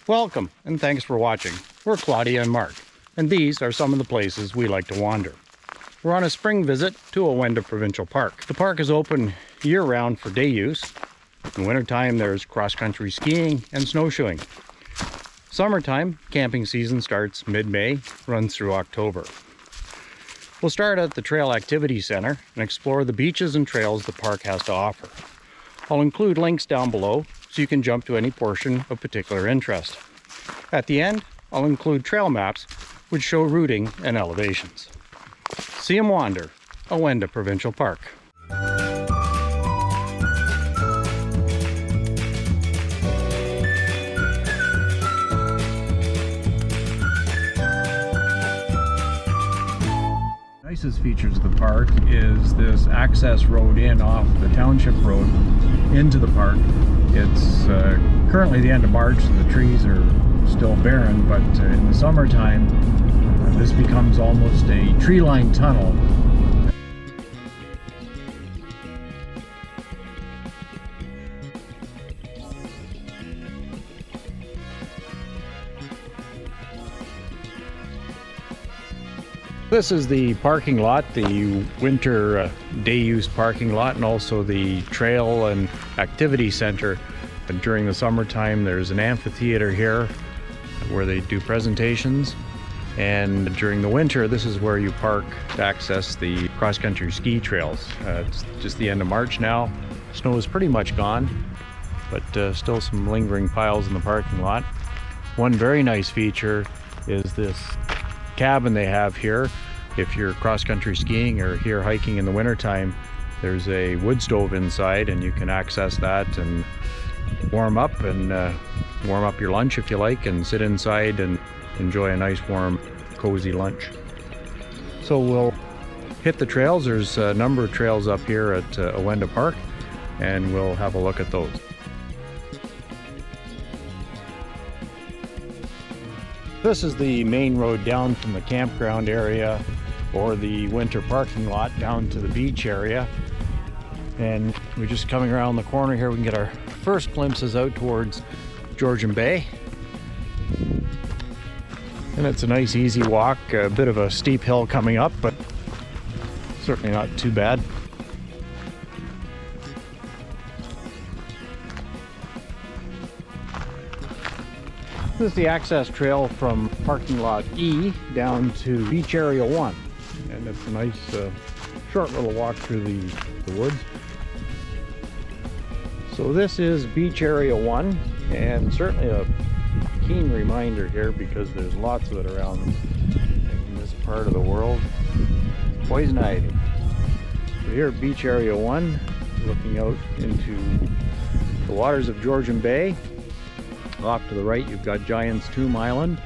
Welcome, and thanks for watching. We're Claudia and Mark, and these are some of the places we like to wander. We're on a spring visit to Awenda Provincial Park. The park is open year-round for day use. In wintertime, there's cross-country skiing and snowshoeing. Summertime, camping season starts mid-May, runs through October. We'll start at the Trail Activity Center and explore the beaches and trails the park has to offer. I'll include links down below so you can jump to any portion of particular interest. At the end, I'll include trail maps which show routing and elevations. See 'em wander, Awenda Provincial Park. Nicest features of the park is this access road in off the township road into the park. It's currently the end of March, so the trees are still barren, but in the summertime this becomes almost a tree-lined tunnel. This is the parking lot, the winter day use parking lot, and also the trail and activity center. And during the summertime there's an amphitheater here where they do presentations, and during the winter this is where you park to access the cross-country ski trails. It's just the end of March now. Snow is pretty much gone, but still some lingering piles in the parking lot. One very nice feature is this cabin they have here. If you're cross-country skiing or here hiking in the wintertime, there's a wood stove inside and you can access that and warm up your lunch if you like, and sit inside and enjoy a nice warm cozy lunch. So we'll hit the trails. There's a number of trails up here at Awenda Park, and we'll have a look at those. This is the main road down from the campground area or the winter parking lot down to the beach area. And we're just coming around the corner here. We can get our first glimpses out towards Georgian Bay. And it's a nice easy walk, a bit of a steep hill coming up, but certainly not too bad. This is the access trail from parking lot E down to beach area 1, and it's a nice short little walk through the woods. So this is beach area 1, and certainly a keen reminder here because there's lots of it around in this part of the world. Poison ivy. So here at beach area 1, looking out into the waters of Georgian Bay. Off to the right you've got Giant's Tomb Island,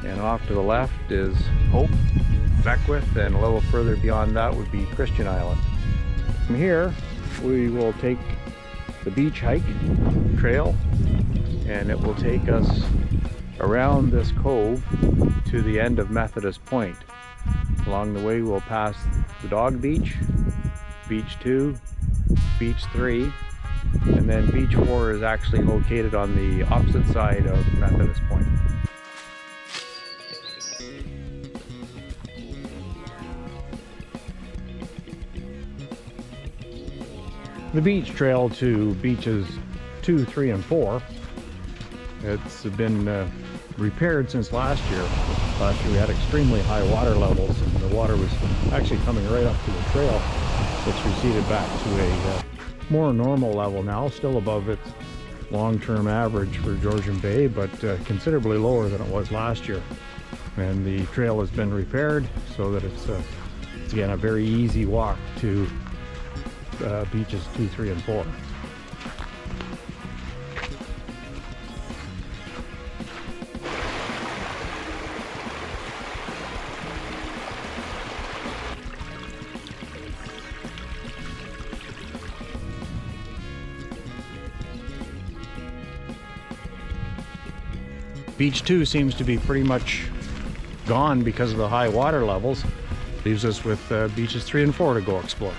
and off to the left is Hope, Beckwith, and a little further beyond that would be Christian Island. From here we will take the beach hike trail, and it will take us around this cove to the end of Methodist Point. Along the way we'll pass the Dog Beach, Beach 2, Beach 3, and then Beach 4 is actually located on the opposite side of Methodist Point. The beach trail to beaches 2, 3, and 4, it's been repaired since last year. Last year we had extremely high water levels, and the water was actually coming right up to the trail. It's receded back to a more normal level now, still above its long-term average for Georgian Bay, but considerably lower than it was last year. And the trail has been repaired so that it's again a very easy walk to beaches 2, 3, and 4. Beach 2 seems to be pretty much gone because of the high water levels. Leaves us with beaches 3 and 4 to go explore.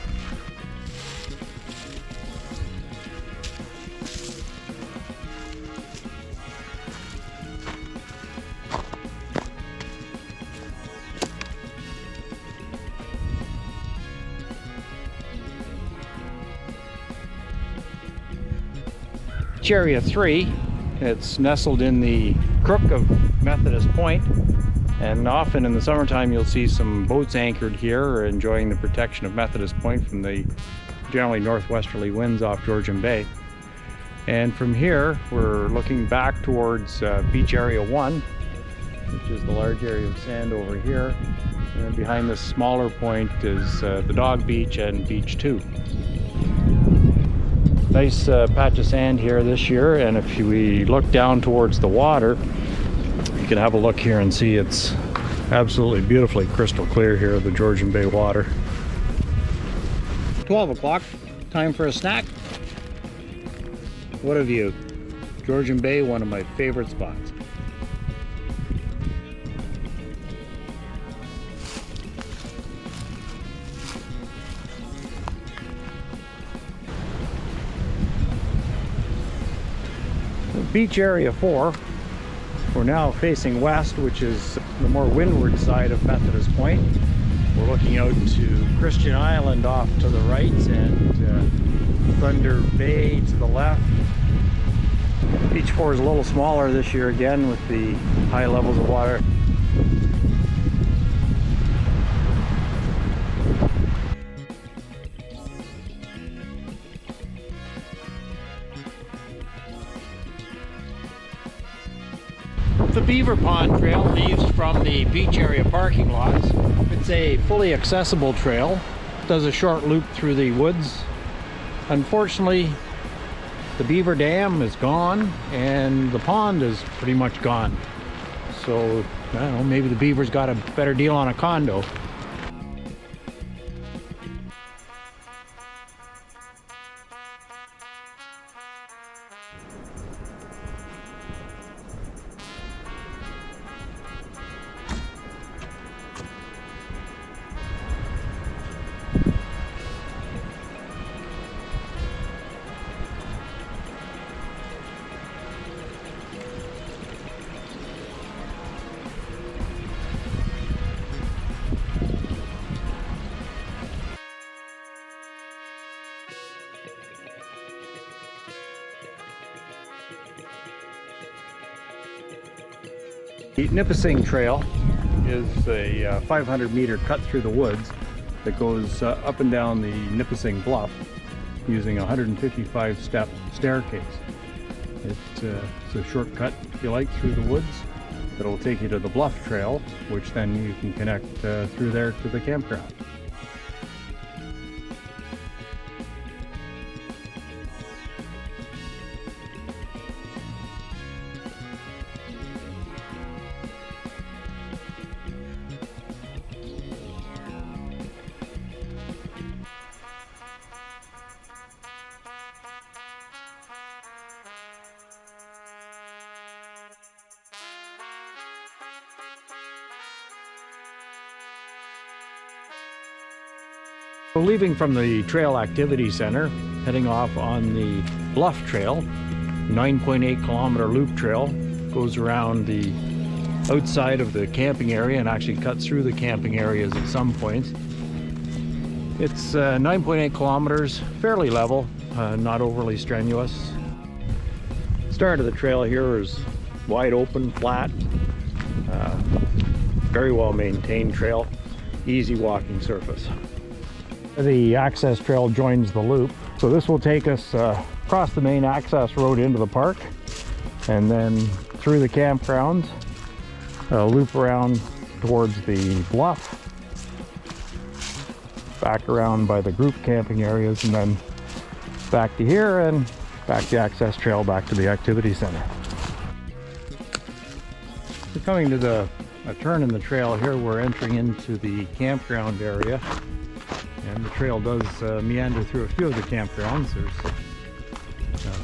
Beach Area 3. It's nestled in the crook of Methodist Point, and often in the summertime you'll see some boats anchored here enjoying the protection of Methodist Point from the generally northwesterly winds off Georgian Bay. And from here we're looking back towards Beach Area 1, which is the large area of sand over here, and then behind this smaller point is the Dog Beach and Beach 2. Nice patch of sand here this year, and if we look down towards the water, you can have a look here and see it's absolutely beautifully crystal clear here, the Georgian Bay water. 12 o'clock, time for a snack. What a view. Georgian Bay, one of my favorite spots. Beach Area 4, we're now facing west, which is the more windward side of Methodist Point. We're looking out to Christian Island off to the right and Thunder Bay to the left. Beach 4 is a little smaller this year again with the high levels of water. The Beaver Pond Trail leaves from the beach area parking lots. It's a fully accessible trail. It does a short loop through the woods. Unfortunately, the beaver dam is gone and the pond is pretty much gone. So, I don't know, maybe the beavers got a better deal on a condo. The Nipissing Trail is a 500-meter cut through the woods that goes up and down the Nipissing Bluff using a 155-step staircase. It's a shortcut, if you like, through the woods that'll take you to the Bluff Trail, which then you can connect through there to the campground. So leaving from the Trail Activity Center, heading off on the Bluff Trail, 9.8 kilometer loop trail, goes around the outside of the camping area and actually cuts through the camping areas at some points. It's 9.8 kilometers, fairly level, not overly strenuous. Start of the trail here is wide open, flat, very well maintained trail, easy walking surface. The access trail joins the loop, so this will take us across the main access road into the park and then through the campgrounds, loop around towards the bluff, back around by the group camping areas, and then back to here and back the access trail back to the activity center. We're coming to a turn in the trail here. We're entering into the campground area. And the trail does meander through a few of the campgrounds. There's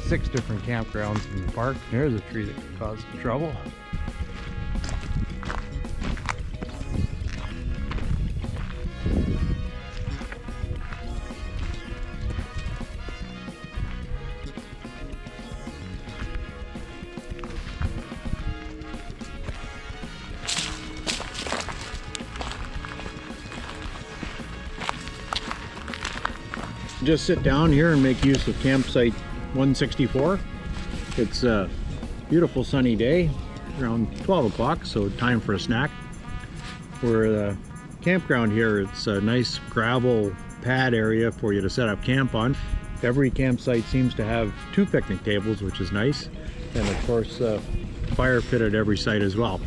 6 different campgrounds in the park. There's a tree that could cause some trouble. Just sit down here and make use of campsite 164. It's a beautiful sunny day, around 12 o'clock, so time for a snack. For the campground here, it's a nice gravel pad area for you to set up camp on. Every campsite seems to have 2 picnic tables, which is nice, and of course fire pit at every site as well.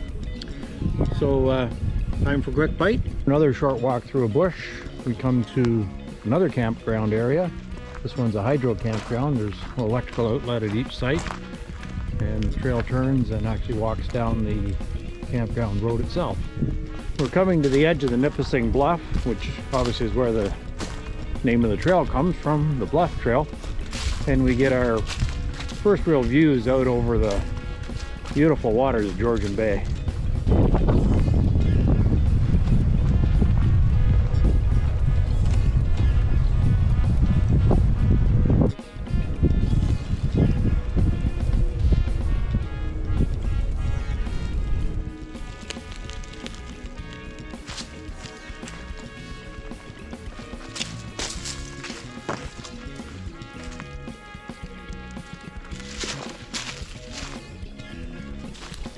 So time for a quick bite. Another short walk through a bush. We come to another campground area. This one's a hydro campground. There's an electrical outlet at each site, and the trail turns and actually walks down the campground road itself. We're coming to the edge of the Nipissing Bluff, which obviously is where the name of the trail comes from, the Bluff Trail, and we get our first real views out over the beautiful waters of Georgian Bay.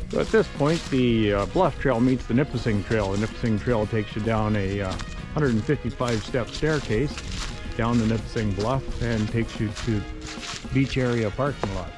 So at this point, the Bluff Trail meets the Nipissing Trail. The Nipissing Trail takes you down a 155-step staircase down the Nipissing Bluff and takes you to beach area parking lot.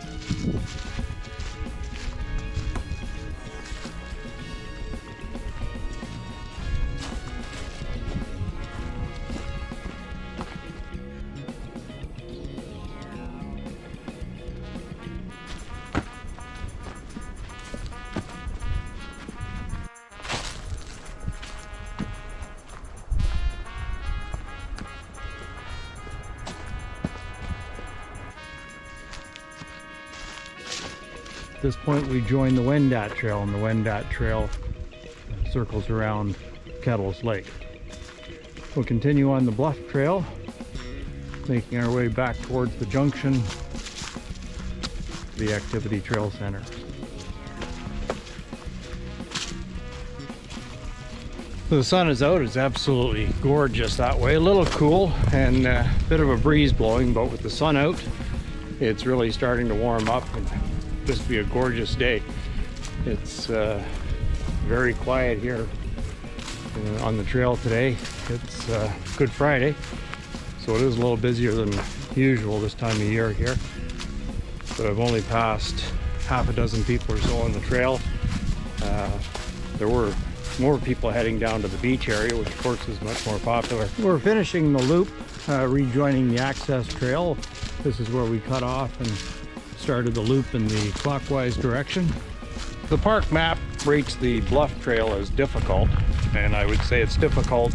At this point, we join the Awenda Trail, and the Awenda Trail circles around Kettles Lake. We'll continue on the Bluff Trail, making our way back towards the junction, the Activity Trail Center. The sun is out. It's absolutely gorgeous that way. A little cool and a bit of a breeze blowing, but with the sun out, it's really starting to warm up and just be a gorgeous day. It's very quiet here on the trail today. It's Good Friday, so it is a little busier than usual this time of year here. But I've only passed half a dozen people or so on the trail. There were more people heading down to the beach area, which of course is much more popular. We're finishing the loop, rejoining the access trail. This is where we cut off and started the loop in the clockwise direction. The park map rates the Bluff Trail as difficult, and I would say it's difficult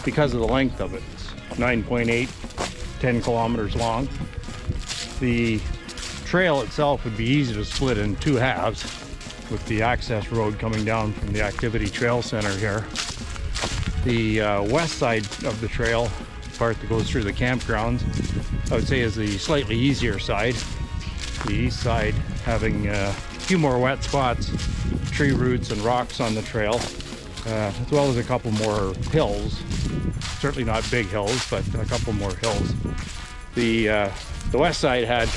because of the length of it. It's 9.8, 10 kilometers long. The trail itself would be easy to split in 2 halves, with the access road coming down from the Activity Trail Center here. The west side of the trail, part that goes through the campgrounds, I would say is the slightly easier side. The east side having a few more wet spots, tree roots and rocks on the trail, as well as a couple more hills. Certainly not big hills, but a couple more hills. The west side had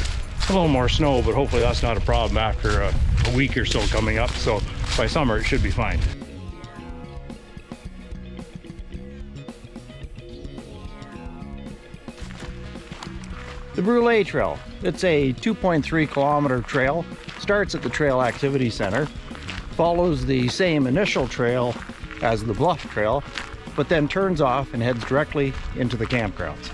a little more snow, but hopefully that's not a problem after a week or so coming up, so by summer it should be fine. The Brûlé Trail. It's a 2.3 kilometer trail, starts at the Trail Activity Center, follows the same initial trail as the Bluff Trail, but then turns off and heads directly into the campgrounds.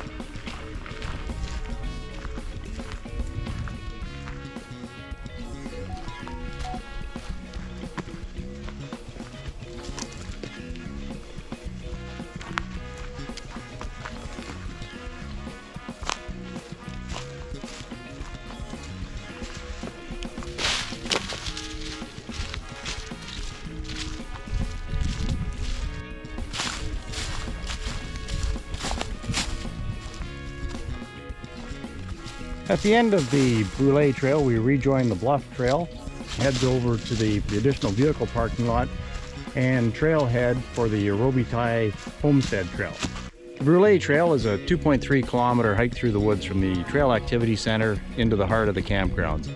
At the end of the Brûlé Trail, we rejoin the Bluff Trail, heads over to the additional vehicle parking lot, and trailhead for the Robitaille Homestead Trail. The Brûlé Trail is a 2.3 kilometer hike through the woods from the Trail Activity Center into the heart of the campgrounds.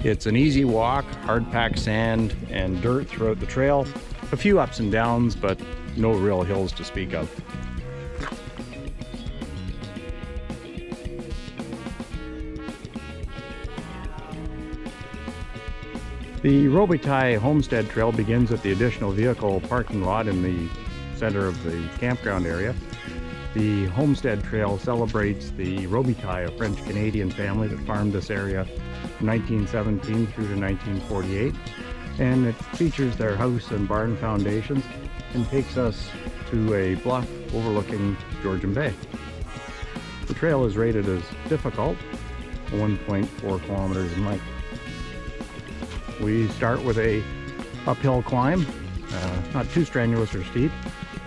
It's an easy walk, hard-packed sand and dirt throughout the trail. A few ups and downs, but no real hills to speak of. The Robitaille Homestead Trail begins at the additional vehicle parking lot in the center of the campground area. The Homestead Trail celebrates the Robitaille, a French-Canadian family that farmed this area from 1917 through to 1948. And it features their house and barn foundations and takes us to a bluff overlooking Georgian Bay. The trail is rated as difficult, 1.4 kilometers in length. We start with a uphill climb, not too strenuous or steep,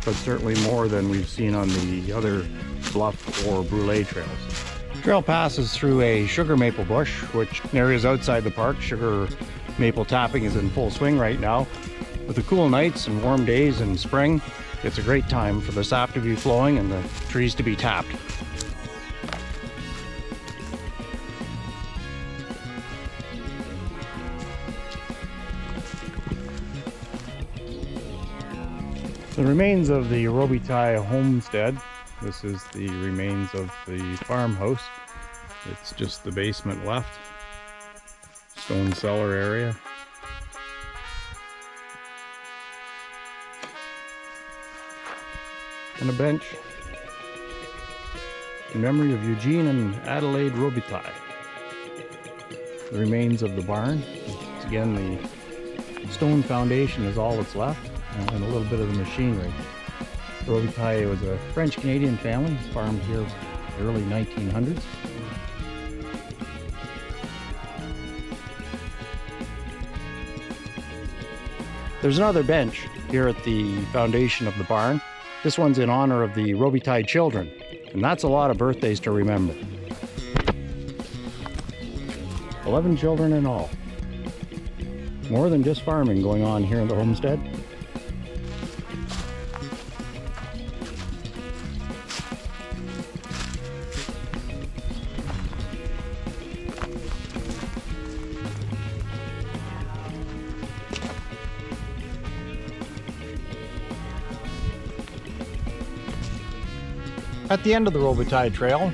but certainly more than we've seen on the other bluff or brule trails. The trail passes through a sugar maple bush, which in areas outside the park, sugar maple tapping is in full swing right now. With the cool nights and warm days in spring, it's a great time for the sap to be flowing and the trees to be tapped. The remains of the Robitaille homestead. This is the remains of the farmhouse. It's just the basement left. Stone cellar area. And a bench in memory of Eugene and Adelaide Robitaille. The remains of the barn. Again, the stone foundation is all that's left, and a little bit of the machinery. Robitaille was a French-Canadian family, farmed here in the early 1900s. There's another bench here at the foundation of the barn. This one's in honor of the Robitaille children, and that's a lot of birthdays to remember. 11 children in all. More than just farming going on here in the homestead. At the end of the Robitaille Trail,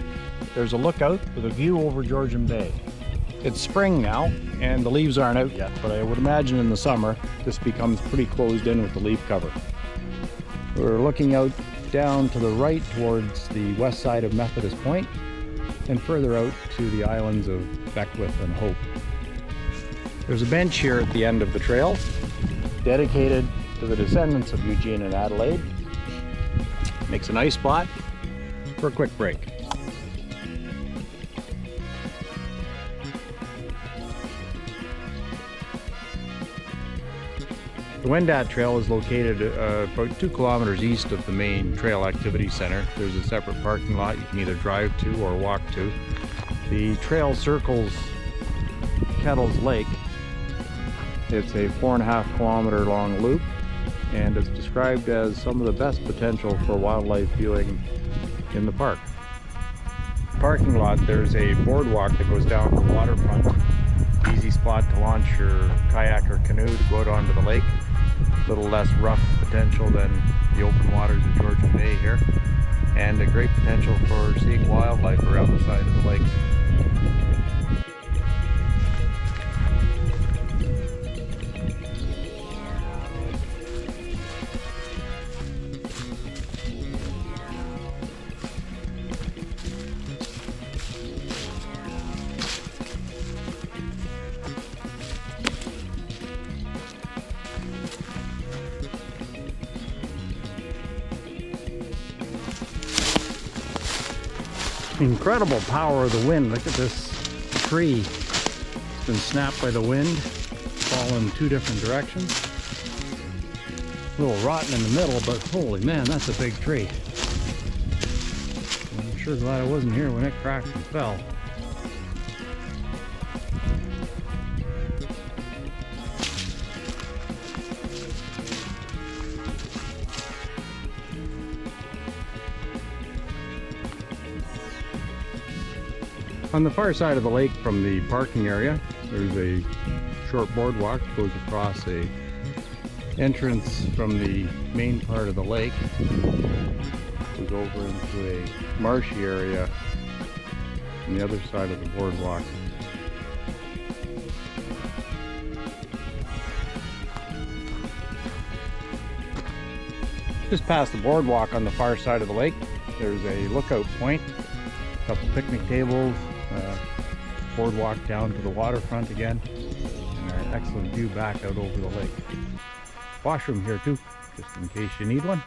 there's a lookout with a view over Georgian Bay. It's spring now, and the leaves aren't out yet, but I would imagine in the summer, this becomes pretty closed in with the leaf cover. We're looking out down to the right towards the west side of Methodist Point, and further out to the islands of Beckwith and Hope. There's a bench here at the end of the trail, dedicated to the descendants of Eugene and Adelaide. Makes a nice spot for a quick break. The Awenda Trail is located about 2 kilometers east of the main trail activity center. There's a separate parking lot you can either drive to or walk to. The trail circles Kettles Lake. It's a 4.5 kilometer long loop, and it's described as some of the best potential for wildlife viewing in the park. Parking lot, there's a boardwalk that goes down the waterfront. Easy spot to launch your kayak or canoe to go out onto the lake. A little less rough potential than the open waters of Georgian Bay here, and a great potential for seeing wildlife around the side of the lake. Incredible power of the wind. Look at this tree. It's been snapped by the wind, fallen in 2 different directions. A little rotten in the middle, but holy man, that's a big tree. I'm sure glad I wasn't here when it cracked and fell. On the far side of the lake from the parking area, There's a short boardwalk that goes across a entrance from the main part of the lake. Goes over into a marshy area on the other side of the boardwalk. Just past the boardwalk on the far side of the lake, there's a lookout point, a couple picnic tables, boardwalk down to the waterfront again, and an excellent view back out over the lake. Washroom here too, just in case you need one.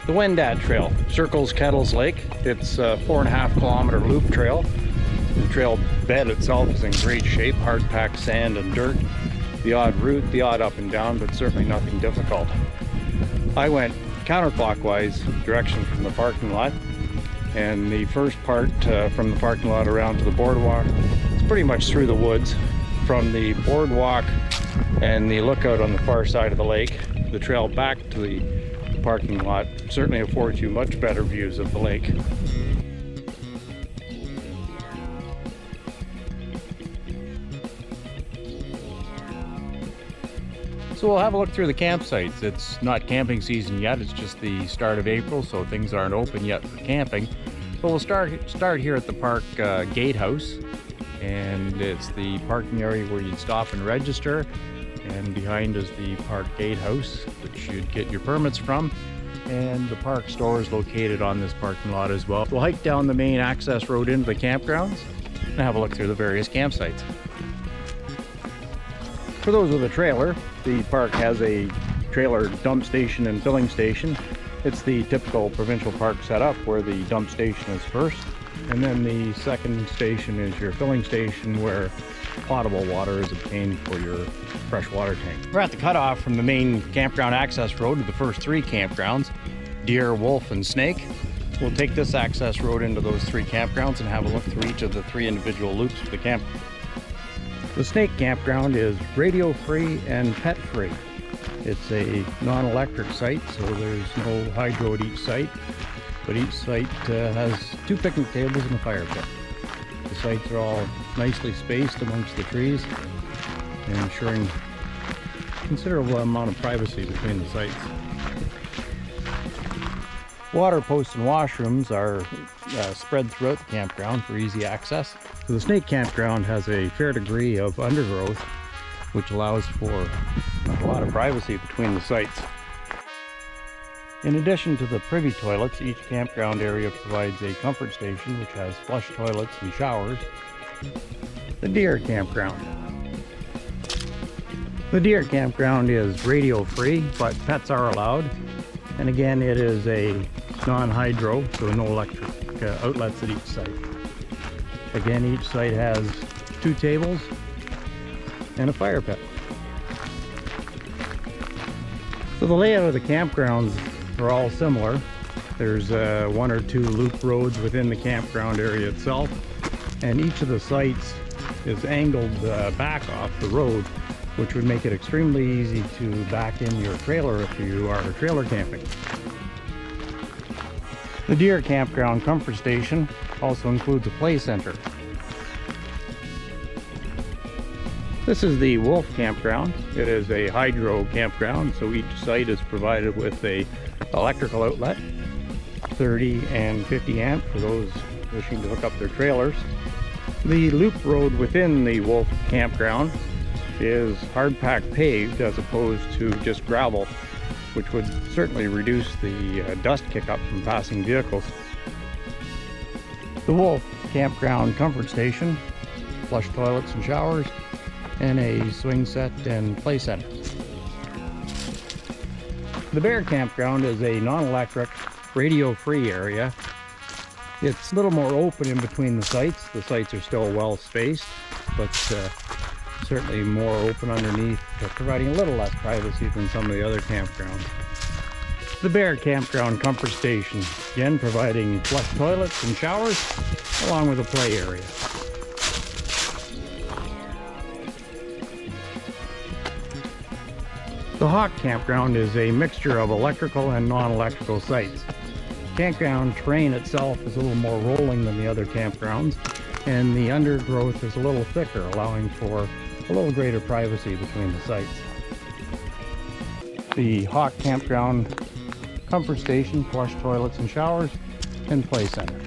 The Awenda Trail circles Kettles Lake. It's a 4.5 kilometer loop trail. The trail bed itself is in great shape, hard packed sand and dirt. The odd route, the odd up and down, but certainly nothing difficult. I went counterclockwise direction from the parking lot, and the first part from the parking lot around to the boardwalk, it's pretty much through the woods. From the boardwalk and the lookout on the far side of the lake, the trail back to the parking lot certainly affords you much better views of the lake. So we'll have a look through the campsites. It's not camping season yet, it's just the start of April, so things aren't open yet for camping. But we'll start here at the park gatehouse, and it's the parking area where you'd stop and register. And behind is the park gatehouse, which you'd get your permits from. And the park store is located on this parking lot as well. We'll hike down the main access road into the campgrounds and have a look through the various campsites. For those with a trailer, the park has a trailer dump station and filling station. It's the typical provincial park setup where the dump station is first, and then the second station is your filling station where potable water is obtained for your fresh water tank. We're at the cutoff from the main campground access road to the first three campgrounds, Deer, Wolf, and Snake. We'll take this access road into those three campgrounds and have a look through each of the three individual loops of the camp. The Snake campground is radio free and pet free. It's a non-electric site, so there's no hydro at each site, but each site has 2 picnic tables and a fire pit. The sites are all nicely spaced amongst the trees, ensuring considerable amount of privacy between the sites. Water posts and washrooms are spread throughout the campground for easy access. So the Snake campground has a fair degree of undergrowth, which allows for a lot of privacy between the sites. In addition to the privy toilets, each campground area provides a comfort station which has flush toilets and showers. The Deer campground. The Deer campground is radio free, but pets are allowed. And again, it is a non-hydro, so no electric outlets at each site. Again, each site has 2 tables and a fire pit. So the layout of the campgrounds are all similar. There's 1 or 2 loop roads within the campground area itself, and each of the sites is angled back off the road, which would make it extremely easy to back in your trailer if you are trailer camping. The Deer campground comfort station also includes a play center. This is the Wolf campground. It is a hydro campground, so each site is provided with a electrical outlet, 30 and 50 amp for those wishing to hook up their trailers. The loop road within the Wolf campground is hard pack paved as opposed to just gravel, which would certainly reduce the dust kick-up from passing vehicles. The Wolf campground comfort station, flush toilets and showers, and a swing set and play center. The Bear campground is a non-electric, radio-free area. It's a little more open in between the sites. The sites are still well spaced, but certainly more open underneath, providing a little less privacy than some of the other campgrounds. The Bear campground comfort station, again providing flush toilets and showers, along with a play area. The Hawk Campground is a mixture of electrical and non-electrical sites. Campground terrain itself is a little more rolling than the other campgrounds, and the undergrowth is a little thicker, allowing for a little greater privacy between the sites. The Hawk Campground comfort station, flush toilets and showers, and play center.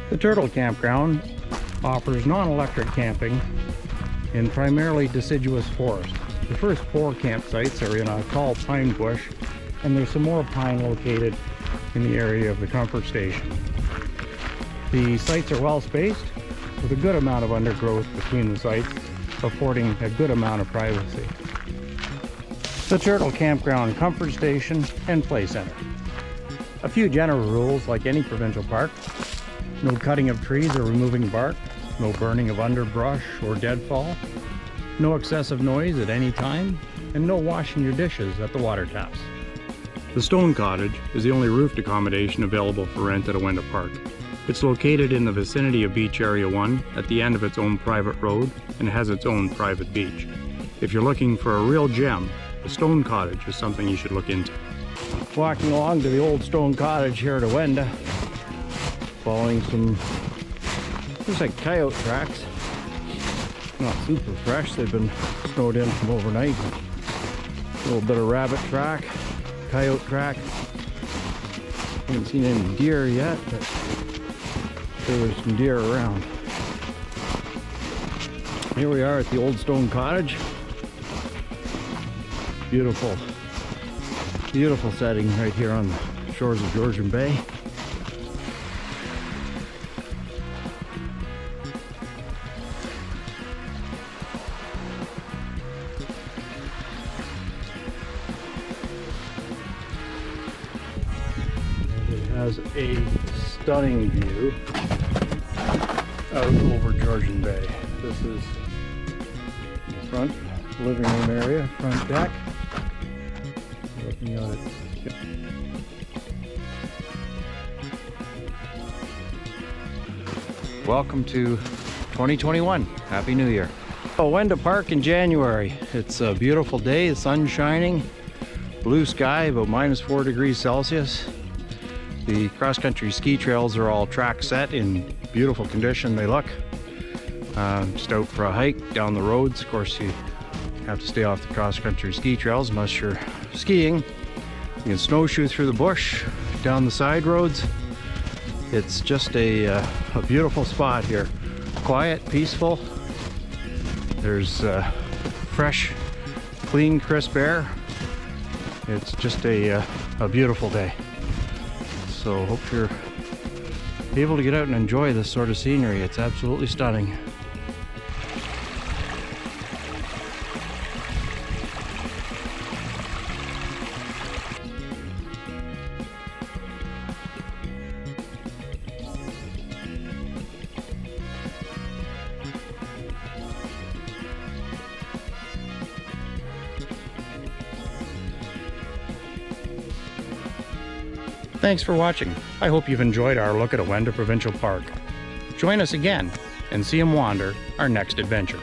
The Turtle Campground offers non-electric camping in primarily deciduous forest. The first 4 campsites are in a tall pine bush, and there's some more pine located in the area of the comfort station. The sites are well spaced, with a good amount of undergrowth between the sites, affording a good amount of privacy. The Turtle Campground comfort station and play center. A few general rules like any provincial park: no cutting of trees or removing bark, no burning of underbrush or deadfall, no excessive noise at any time, and no washing your dishes at the water taps. The Stone Cottage is the only roofed accommodation available for rent at Awenda Park. It's located in the vicinity of Beach Area 1 at the end of its own private road and has its own private beach. If you're looking for a real gem, the Stone Cottage is something you should look into. Walking along to the old Stone Cottage here at Awenda, following some, looks like coyote tracks. Not super fresh, they've been snowed in from overnight. A little bit of rabbit track, coyote track. Haven't seen any deer yet, but there's some deer around. Here we are at the old Stone Cottage. Beautiful, beautiful setting right here on the shores of Georgian Bay. Has a stunning view out over Georgian Bay. This is the front living room area, front deck. Looking out at Welcome to 2021. Happy New Year. Awenda Park in January. It's a beautiful day, the sun's shining, blue sky, about -4 degrees Celsius. The cross-country ski trails are all track set, in beautiful condition they look. Just out for a hike down the roads. Of course, you have to stay off the cross-country ski trails unless you're skiing. You can snowshoe through the bush, down the side roads. It's just a beautiful spot here. Quiet, peaceful. There's fresh, clean, crisp air. It's just a beautiful day. So hope you're able to get out and enjoy this sort of scenery. It's absolutely stunning. Thanks for watching. I hope you've enjoyed our look at Awenda Provincial Park. Join us again and see 'em wander our next adventure.